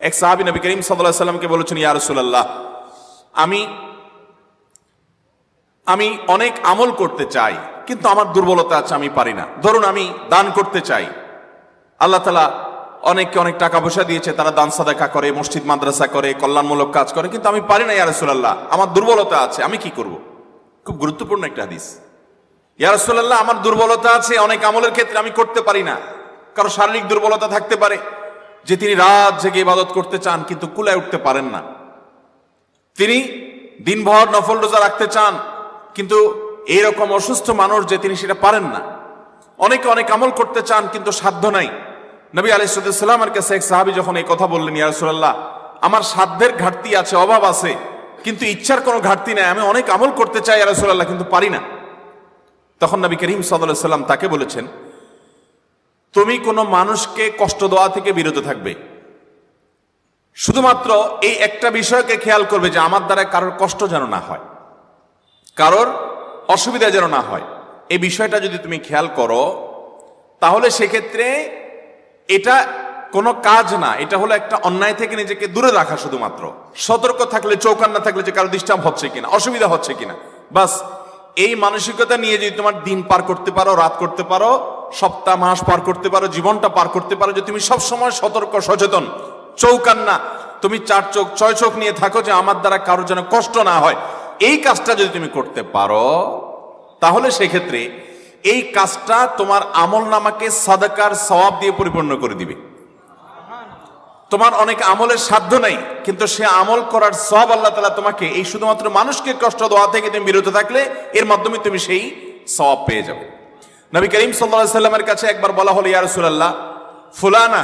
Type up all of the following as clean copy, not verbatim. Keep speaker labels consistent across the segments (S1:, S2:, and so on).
S1: এক সাহাবী নবী করিম সাল্লাল্লাহু আলাইহি ওয়াসাল্লামকে বলেছেন, ইয়া রাসূলুল্লাহ, আমি অনেক আমল করতে চাই, কিন্তু আমার দুর্বলতা আছে, আমি পারি না। ধরুন আমি দান করতে চাই, আল্লাহ তাআলা অনেককে অনেক টাকা পয়সা দিয়েছে, তারা দান সাদাকা করে, মসজিদ মাদ্রাসা করে, কল্যাণমূলক কাজ করে, কিন্তু আমি পারি না ইয়া রাসূলুল্লাহ, আমার দুর্বলতা আছে, আমি কি করব? খুব গুরুত্বপূর্ণ একটা হাদিস। ইয়া রাসূলুল্লাহ, আমার দুর্বলতা আছে, অনেক আমলের ক্ষেত্রে আমি করতে পারি না। কারো শারীরিক দুর্বলতা থাকতে পারে যে তিনি রাত জেগে ইবাদত করতে চান কিন্তু কুলায় উঠতে পারেন না। তিনি দিনভর নফল রোজা রাখতে চান, কিন্তু এইরকম অসুস্থ মানুষ যে তিনি সেটা পারেন না। অনেকে অনেক আমল করতে চান কিন্তু সাধ্য নাই। নবী আলাইহিস সালামের কাছে এক সাহাবী যখন এই কথা বললেন, ইয়া রাসূলুল্লাহ, আমার সাধ্যের ঘাটতি আছে, অভাব আছে, কিন্তু ইচ্ছার কোনো ঘাটতি নাই, আমি অনেক আমল করতে চাই ইয়া রাসূলুল্লাহ, কিন্তু পারি না। তখন নবী করিম সাল্লাল্লাহু আলাইহি সাল্লাম তাকে বলেছেন, তুমি কোনো মানুষকে কষ্ট দেওয়া থেকে বিরত থাকবে, শুধুমাত্র এই একটা বিষয়কে খেয়াল করবে যে আমার দ্বারা কারোর কষ্ট যেন না হয়, কারোর অসুবিধা যেন না হয়। এই বিষয়টা যদি তুমি খেয়াল করো, তাহলে সেক্ষেত্রে এটা কোনো কাজ না, এটা হলো একটা অন্যায় থেকে নিজেকে দূরে রাখা। শুধুমাত্র সতর্ক থাকলে, চৌকান্না থাকলে যে কারো ডিস্টার্ব হচ্ছে কিনা, অসুবিধা হচ্ছে কিনা, বাস এই মানসিকতা নিয়ে যদি তোমার দিন পার করতে পারো, রাত করতে পারো, সপ্তাহ মাস পার করতে পারো, জীবনটা পার করতে পারো, যে তুমি সবসময় সতর্ক, সচেতন, চৌকান্না, তুমি চার চোখ ছয় চোখ নিয়ে থাকো যে আমার দ্বারা কারোর যেন কষ্ট না হয়, এই কাজটা যদি তুমি করতে পারো, তাহলে সেক্ষেত্রে এই কাজটা তোমার আমল নামাকে সাদাকার সওয়াব দিয়ে পরিপূর্ণ করে দিবে। তোমার অনেক আমলের সাধ্য নাই, কিন্তু সে আমল করার সওয়াব আল্লাহ তাআলা তোমাকে এই শুধুমাত্র মানুষকে কষ্ট দেওয়া থেকে তুমি বিরত থাকলে এর মাধ্যমে তুমি সেই সওয়াব পেয়ে যাবে। নবী করিম সাল্লাল্লাহু আলাইহি সাল্লামের কাছে একবার বলা হলো, ইয়া রাসূলুল্লাহ, ফুলানা,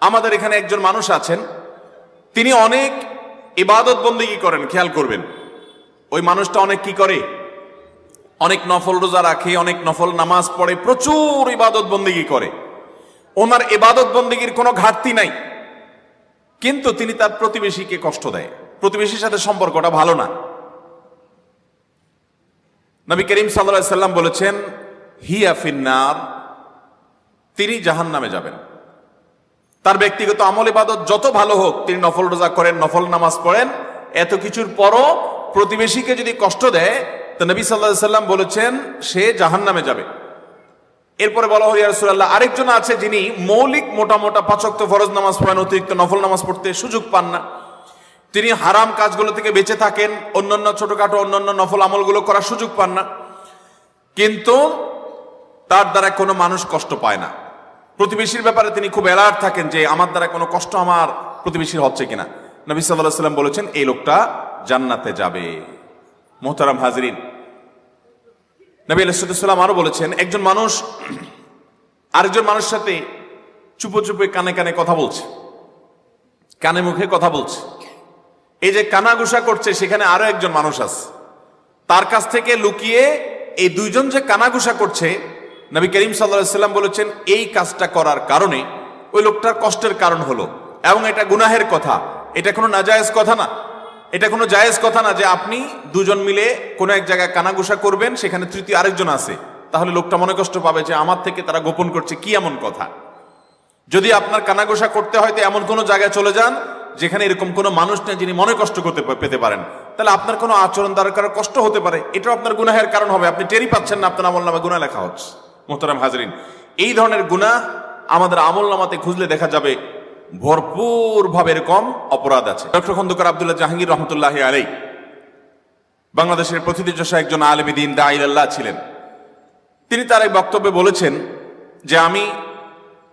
S1: আমাদের এখানে একজন মানুষ আছেন, তিনি অনেক ইবাদত বন্দেগী করেন। খেয়াল করবেন, ওই মানুষটা অনেক কি করে, অনেক নফল রোজা রাখে, অনেক নফল নামাজ পড়ে, প্রচুর ইবাদত বন্দেগী করে, ওনার ইবাদত বন্দেগীর কোনো ঘাটতি নাই, কিন্তু তিনি তার প্রতিবেশীকে কষ্ট দেয়, প্রতিবেশীর সাথে সম্পর্কটা ভালো না। নবী করিম সাল্লাল্লাহু আলাইহি সাল্লাম বলেছেন, হিয়া ফিন্নার, তিনি জাহান্নামে যাবেন। তার ব্যক্তিগত আমল ইবাদত যত ভালো হোক, তিনি নফল রোজা করেন, নফল নামাজ পড়েন, এত কিছুর পরও প্রতিবেশীকে যদি কষ্ট দেয়, তো নবী সাল্লাল্লাহু আলাইহি সাল্লাম বলেছেন সে জাহান্নামে যাবে। এরপরে বলা হয়, ইয়া রাসূলুল্লাহ, আরেকজন আছে যিনি মৌলিক মোটা মোটা 5 ওয়াক্ত ফরজ নামাজ পড়েন, অতিরিক্ত নফল নামাজ পড়তে সুযোগ পান না, তিনি হারাম কাজগুলো থেকে বেঁচে থাকেন, অন্যান্য ছোটখাটো অন্যান্য নফল আমলগুলো করার সুযোগ পান না, কিন্তু তার দ্বারা কোনো মানুষ কষ্ট পায় না। প্রতিবেশীর ব্যাপারে তিনি খুব অ্যালার্ট থাকেন যে আমার দ্বারা কোনো কষ্ট আমার প্রতিবেশীর হচ্ছে কিনা। নবী সাল্লাল্লাহু আলাইহি সাল্লাম বলেছেন এই লোকটা জান্নাতে যাবে। মুহতারাম হাজরিন, নবী আলাইহিস সালাম আরো বলেছেন, একজন মানুষ আরেকজন মানুষের সাথে চুপে চুপে কানে কানে কথা বলছে, কানে মুখে কথা বলছে, এই যে কানাঘুষা করছে, সেখানে আরো একজন মানুষ আছে, তার কাছ থেকে লুকিয়ে এই দুইজন যে কানাঘুষা করছে, নবী করিম সাল্লাল্লাহু আলাইহি সাল্লাম বলেছেন এই কাজটা করার কারণে ওই লোকটার কষ্টের কারণ হলো, এবং এটা গুনাহের কথা, এটা কোনো নাজায়েজ কথা না, এটা কোনো জায়েজ কথা না যে আপনি দুজন মিলে কোনো এক জায়গায় কানাঘুষা করবেন, সেখানে তৃতীয় আরেকজন আছে, তাহলে লোকটা মনে কষ্ট পাবে যে আমার থেকে তারা গোপন করছে, কি এমন কথা। যদি আপনার কানাঘুষা করতে হয় তো এমন কোনো জায়গায় চলে যান যেখানে এরকম কোনো মানুষ নেই যিনি মনে কষ্ট করতে পেতে পারেন, তাহলে আপনার কোনো আচরণ দ্বারা কারো কষ্ট হতে পারে, এটাও আপনার গুনাহের কারণ হবে, আপনি টেরই পাচ্ছেন না, আপনার আমল নামে গুনাহ লেখা হচ্ছে। মুহতারাম হাজরিন, এই ধরনের গুনাহ আমাদের আমল নামাতে খুঁজলে দেখা যাবে ভরপুর ভাবে এরকম অপরাধ আছে। ডক্টর খন্দকার আব্দুল্লাহ জাহাঙ্গীর রহমতুল্লাহি আলাইহি বাংলাদেশের প্রথিতযশা একজন আলেমে দ্বীন, দাঈ ইলাল্লাহ ছিলেন। তিনি তার এই বক্তব্যে বলেছেন যে আমি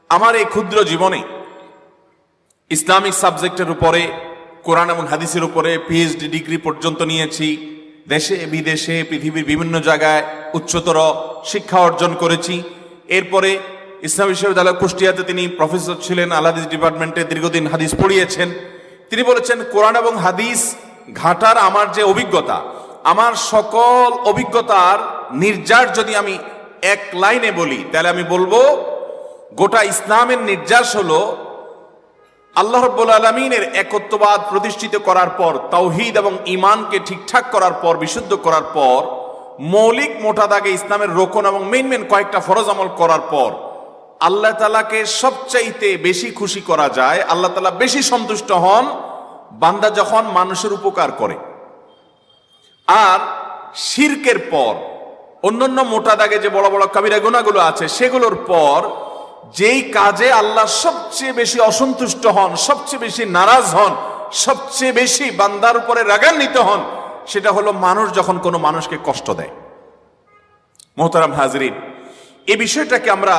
S1: আমার এই ক্ষুদ্র জীবনে ইসলামিক সাবজেক্টের উপরে, কোরআন এবং হাদিসের উপরে পিএইচডি ডিগ্রি পর্যন্ত নিয়েছি, দেশে বিদেশে পৃথিবীর বিভিন্ন জায়গায় উচ্চতর শিক্ষা অর্জন করেছি। এরপরে ইসলাম বিশ্ববিদ্যালয় কুষ্টিয়াতে তিনি প্রফেসর ছিলেন, আল হাদিস ডিপার্টমেন্টে দীর্ঘদিন হাদিস পড়িয়েছেন। তিনি বলেছেন, কোরআন এবং হাদিস ঘাটার আমার যে অভিজ্ঞতা, আমার সকল অভিজ্ঞতার নির্যাস যদি আমি এক লাইনে বলি, তাহলে আমি বলবো গোটা ইসলামের নির্যাস হলো আল্লাহ রাব্বুল আলামিনের একত্ববাদ প্রতিষ্ঠিত করার পর, তাওহীদ এবং ঈমানকে ঠিকঠাক করার পর, বিশুদ্ধ করার পর, মৌলিক মোটা দাগে ইসলামের রোকন এবং মেইন কয়েকটা ফরজ আমল করার পর আল্লাহ তাআলাকে সবচাইতে বেশি খুশি করা যায়, আল্লাহ তাআলা বেশি সন্তুষ্ট হন বান্দা যখন মানুষের উপকার করে। আর শিরকের পর অন্যান্য মোটা দাগে যে বড় বড় কাবিরা গুনাহগুলো আছে সেগুলোর পর যেই কাজে আল্লাহ সবচেয়ে বেশি অসন্তুষ্ট হন, সবচেয়ে বেশি নারাজ হন, সবচেয়ে বেশি বান্দার উপরে রাগান্বিত হন, সেটা হলো মানুষ যখন কোনো মানুষকে কষ্ট দেয়। মোহতারাম হাজরিন, এই বিষয়টাকে আমরা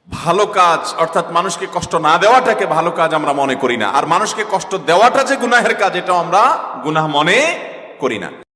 S1: ভালো কাজ, অর্থাৎ মানুষকে কষ্ট না দেওয়াটাকে ভালো কাজ আমরা মনে করি না, আর মানুষকে কষ্ট দেওয়াটা যে গুনাহের কাজ এটাও আমরা গুনাহ মনে করি না।